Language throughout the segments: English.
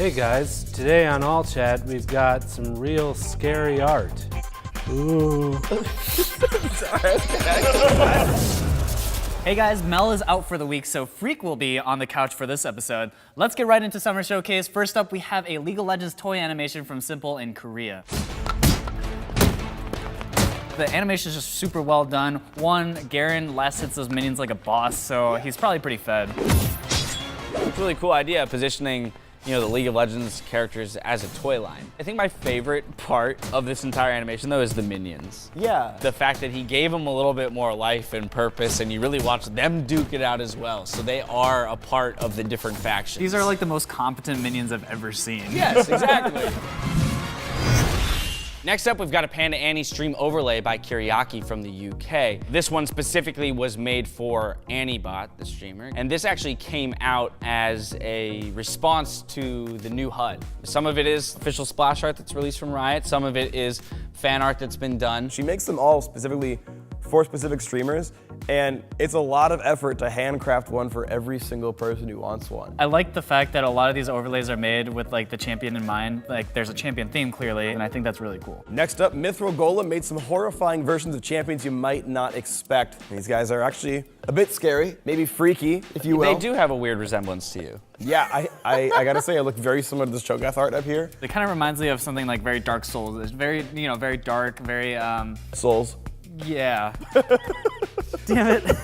Hey guys, today on All Chat we've got some real scary art. Ooh. Hey guys, Mel is out for the week, so Phreak will be on the couch for this episode. Let's get right into Summer Showcase. First up, we have a League of Legends toy animation from Simple in Korea. The animation is just super well done. One, Garen last hits those minions like a boss, so he's probably pretty fed. It's a really cool idea, positioning the League of Legends characters as a toy line. I think my favorite part of this entire animation, though, is the minions. Yeah. The fact that he gave them a little bit more life and purpose, and you really watch them duke it out as well. So they are a part of the different factions. These are like the most competent minions I've ever seen. Yes, exactly. Next up, we've got a Panda Annie stream overlay by Phreaky from the UK. This one specifically was made for AnnieBot, the streamer, and this actually came out as a response to the new HUD. Some of it is official splash art that's released from Riot, some of it is fan art that's been done. She makes them all specifically for specific streamers, and it's a lot of effort to handcraft one for every single person who wants one. I like the fact that a lot of these overlays are made with like the champion in mind. Like there's a champion theme clearly, and I think that's really cool. Next up, Mithril Golem made some horrifying versions of champions you might not expect. These guys are actually a bit scary, maybe freaky, if you will. They do have a weird resemblance to you. Yeah, I gotta say, I look very similar to this Cho'Gath art up here. It kind of reminds me of something like very Dark Souls. It's very, very dark, very, Souls. Yeah. Damn it.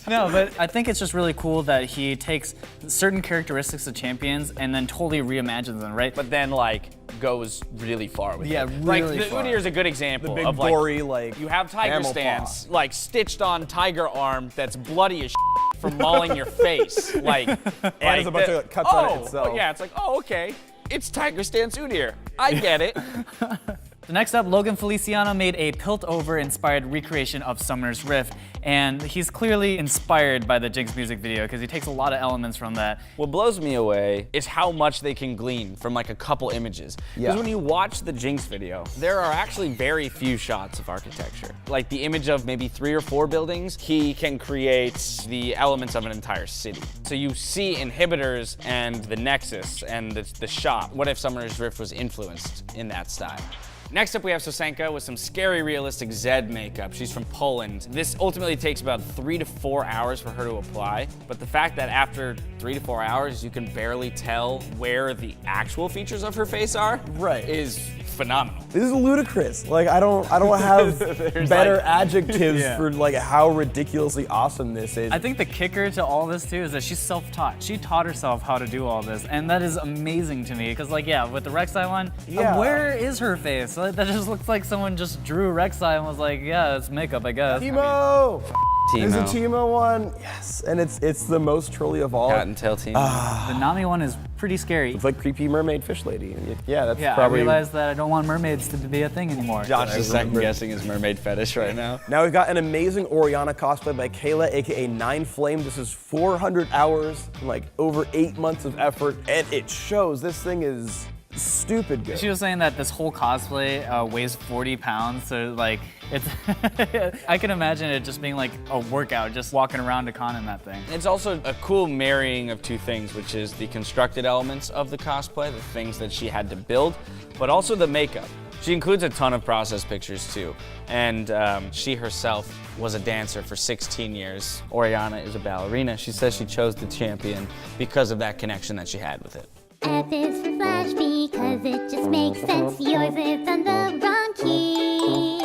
No, but I think it's just really cool that he takes certain characteristics of champions and then totally reimagines them, right? But then, goes really far with it. Yeah, really far. The Udyr is a good example The big of, gory, you have tiger camel stance, stitched on tiger arm that's bloody as from mauling your face. And there's a bunch of cuts on it itself. Yeah, it's like, oh, okay. It's tiger stance Udyr. I get it. So next up, Logan Feliciano made a Piltover inspired recreation of Summoner's Rift, and he's clearly inspired by the Jinx music video because he takes a lot of elements from that. What blows me away is how much they can glean from a couple images. Because when you watch the Jinx video, there are actually very few shots of architecture. Like the image of maybe 3 or 4 buildings, he can create the elements of an entire city. So you see inhibitors and the Nexus and the shop. What if Summoner's Rift was influenced in that style? Next up, we have Sosenka with some scary, realistic Zed makeup. She's from Poland. This ultimately takes about 3 to 4 hours for her to apply, but the fact that after 3 to 4 hours, you can barely tell where the actual features of her face are, is phenomenal. This is ludicrous. I don't have better adjectives for how ridiculously awesome this is. I think the kicker to all this too is that she's self-taught. She taught herself how to do all this, and that is amazing to me. Because with the Rek'Sai one, where is her face? That just looks like someone just drew Rek'Sai and was like, yeah, it's makeup, I guess. Teemo! There's a Teemo. Teemo one. Yes, and it's the most trolly of all. Cat and tail Teemo. The Nami one is pretty scary. It's like creepy mermaid fish lady. And that's Yeah, probably. I realized that I don't want mermaids to be a thing anymore. Josh is second guessing his mermaid fetish right now. Now we've got an amazing Orianna cosplay by Kayla, aka Nine Flame. This is 400 hours, over 8 months of effort, and it shows. This thing is stupid good. She was saying that this whole cosplay weighs 40 pounds, so it's. I can imagine it just being like a workout, just walking around a con in that thing. It's also a cool marrying of two things, which is the constructed elements of the cosplay, the things that she had to build, but also the makeup. She includes a ton of process pictures too, and she herself was a dancer for 16 years. Orianna is a ballerina. She says she chose the champion because of that connection that she had with it. F is for Flash because it just makes sense. Yours is on the wrong key.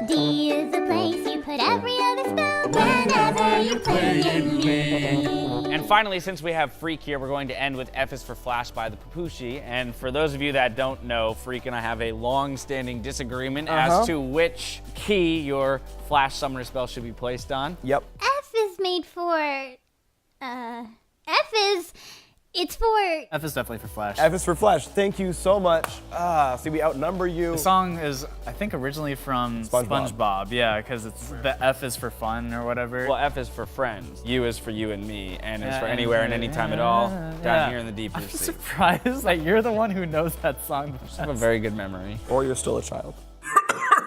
D is the place you put every other spell whenever you're playing me. And finally, since we have Phreak here, we're going to end with F is for Flash by the Papushi. And for those of you that don't know, Phreak and I have a long-standing disagreement as to which key your Flash summoner spell should be placed on. Yep. F is made for, it's for... F is definitely for Flash. F is for Flash. Thank you so much. See, we outnumber you. The song is, I think, originally from SpongeBob. SpongeBob, yeah, because it's the F is for fun or whatever. Well, F is for friends. U is for you and me. N is for anywhere and anytime at all. Down here in the deep blue I'm sea. surprised that you're the one who knows that song. I have a very good memory. Or you're still a child.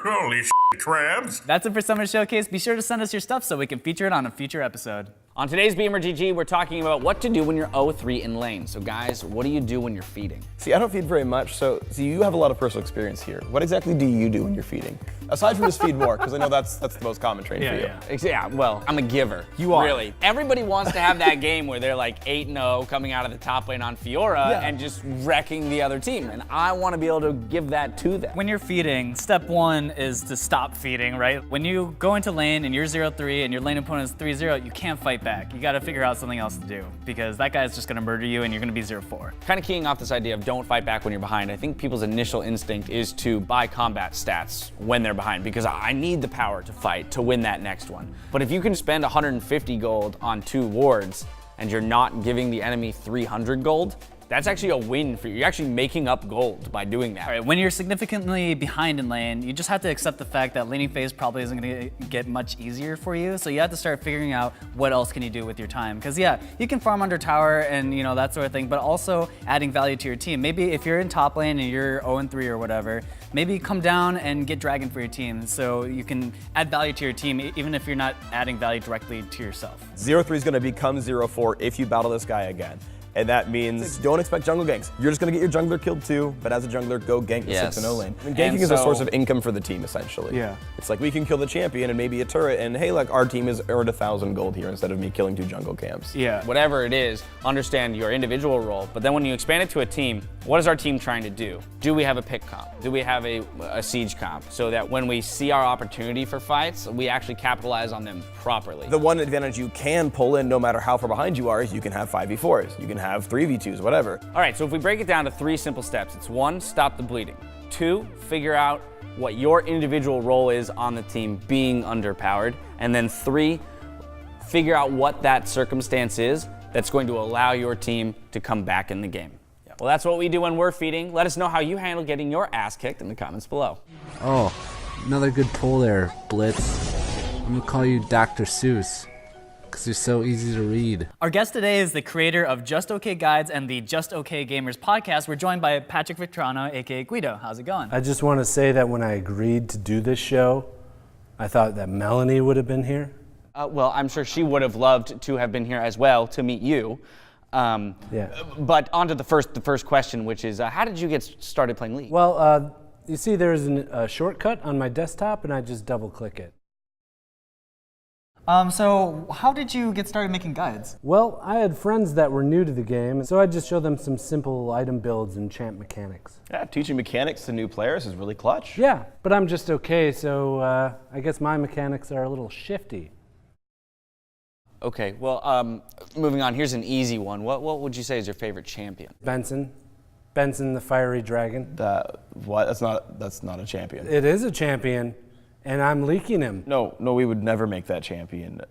Holy crabs. That's it for Summer Showcase. Be sure to send us your stuff so we can feature it on a future episode. On today's Beamer GG, we're talking about what to do when you're 0-3 in lane. So guys, what do you do when you're feeding? See, I don't feed very much, so you have a lot of personal experience here. What exactly do you do when you're feeding? Aside from just feed more, because I know that's the most common trait for you. Yeah, well, I'm a giver. You are. Really. Everybody wants to have that game where they're like 8-0 coming out of the top lane on Fiora and just wrecking the other team. And I want to be able to give that to them. When you're feeding, step one is to stop feeding, right? When you go into lane and you're 0-3 and your lane opponent is 3-0, you can't fight back. You gotta figure out something else to do because that guy's just gonna murder you and you're gonna be 0-4. Kind of keying off this idea of don't fight back when you're behind, I think people's initial instinct is to buy combat stats when they're behind because I need the power to fight to win that next one. But if you can spend 150 gold on 2 wards and you're not giving the enemy 300 gold, that's actually a win for you. You're actually making up gold by doing that. All right, when you're significantly behind in lane, you just have to accept the fact that laning phase probably isn't gonna get much easier for you. So you have to start figuring out what else can you do with your time. Because yeah, you can farm under tower and that sort of thing, but also adding value to your team. Maybe if you're in top lane and you're 0-3 or whatever, maybe come down and get dragon for your team so you can add value to your team even if you're not adding value directly to yourself. 0-3 is gonna become 0-4 if you battle this guy again. And that means don't expect jungle ganks. You're just gonna get your jungler killed too, but as a jungler, go gank the 6-0 lane. And ganking is a source of income for the team, essentially. Yeah. It's like we can kill the champion and maybe a turret, and hey, like our team has earned 1,000 gold here instead of me killing 2 jungle camps. Yeah. Whatever it is, understand your individual role, but then when you expand it to a team, what is our team trying to do? Do we have a pick comp? Do we have a siege comp? So that when we see our opportunity for fights, we actually capitalize on them properly. The one advantage you can pull in no matter how far behind you are is you can have 5v4s, you can have 3v2s, whatever. All right, so if we break it down to 3 simple steps, it's 1, stop the bleeding. 2, figure out what your individual role is on the team being underpowered. And then 3, figure out what that circumstance is that's going to allow your team to come back in the game. Well, that's what we do when we're feeding. Let us know how you handle getting your ass kicked in the comments below. Oh, another good pull there, Blitz. I'm gonna call you Dr. Seuss, because you're so easy to read. Our guest today is the creator of Just Okay Guides and the Just Okay Gamers podcast. We're joined by Patrick Victorino, aka Gweedo. How's it going? I just want to say that when I agreed to do this show, I thought that Melanie would have been here. Well, I'm sure she would have loved to have been here as well to meet you. But on to the first question, which is, how did you get started playing League? Well, you see there's a shortcut on my desktop, and I just double-click it. So how did you get started making guides? Well, I had friends that were new to the game, so I just showed them some simple item builds and champ mechanics. Yeah, teaching mechanics to new players is really clutch. Yeah, but I'm just okay, so I guess my mechanics are a little shifty. Okay, well, moving on, here's an easy one. What would you say is your favorite champion? Benson the fiery dragon. What? That's not a champion. It is a champion, and I'm leaking him. No, we would never make that champion.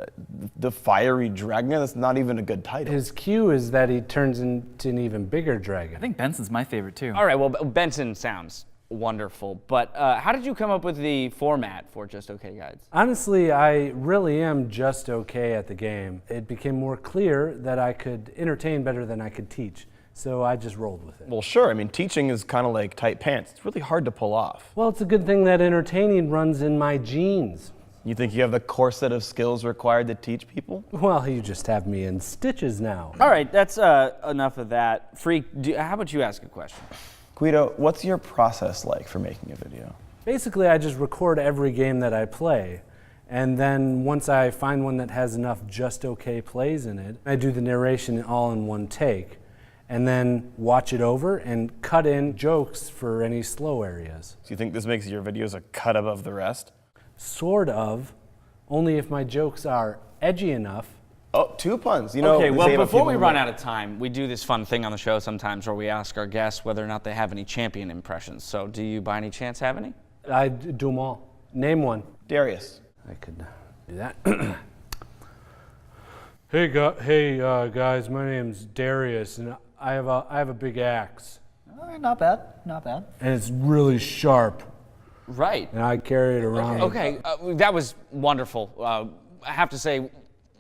The fiery dragon, that's not even a good title. His Q is that he turns into an even bigger dragon. I think Benson's my favorite too. All right, well, Benson sounds wonderful, but how did you come up with the format for Just Okay Guides? Honestly, I really am just okay at the game. It became more clear that I could entertain better than I could teach, so I just rolled with it. Well, sure. I mean, teaching is kind of like tight pants. It's really hard to pull off. Well, it's a good thing that entertaining runs in my genes. You think you have the core set of skills required to teach people? Well, you just have me in stitches now. All right, that's enough of that. Freak, how about you ask a question? Gweedo, what's your process like for making a video? Basically, I just record every game that I play. And then once I find one that has enough just okay plays in it, I do the narration all in one take. And then watch it over and cut in jokes for any slow areas. So you think this makes your videos a cut above the rest? Sort of, only if my jokes are edgy enough. Oh, 2 puns. You know, okay, well, before we run out of time, we do this fun thing on the show sometimes where we ask our guests whether or not they have any champion impressions. So do you by any chance have any? I do them all. Name one. Darius. I could do that. Hey guys, my name's Darius, and I have a big axe. Not bad, not bad. And it's really sharp. Right. And I carry it around. Okay, that was wonderful. I have to say,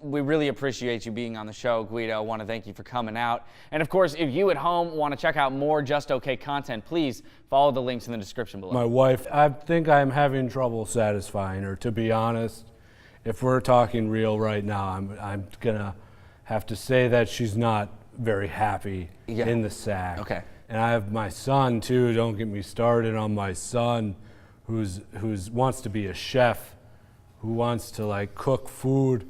we really appreciate you being on the show, Gweedo. I want to thank you for coming out. And of course, if you at home want to check out more Just Okay content, please follow the links in the description below. My wife, I think I'm having trouble satisfying her, to be honest. if we're talking real right now, I'm gonna have to say that she's not very happy in the sack. Okay. And I have my son too. Don't get me started on my son, who's wants to be a chef, who wants to like cook food,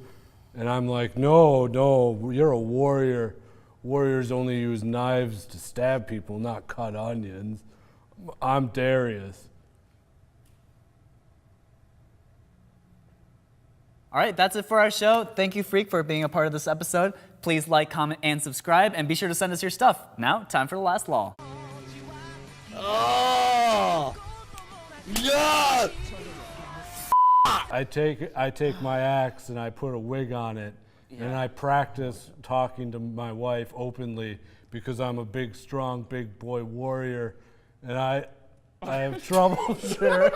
and I'm like, no, you're a warrior. Warriors only use knives to stab people, not cut onions. I'm Darius. All right, that's it for our show. Thank you, Phreak, for being a part of this episode. Please like, comment, and subscribe, and be sure to send us your stuff. Now, time for the last law. Oh! Yes! I take my axe and I put a wig on it, and I practice talking to my wife openly because I'm a big, strong, big boy warrior, and I have trouble sharing.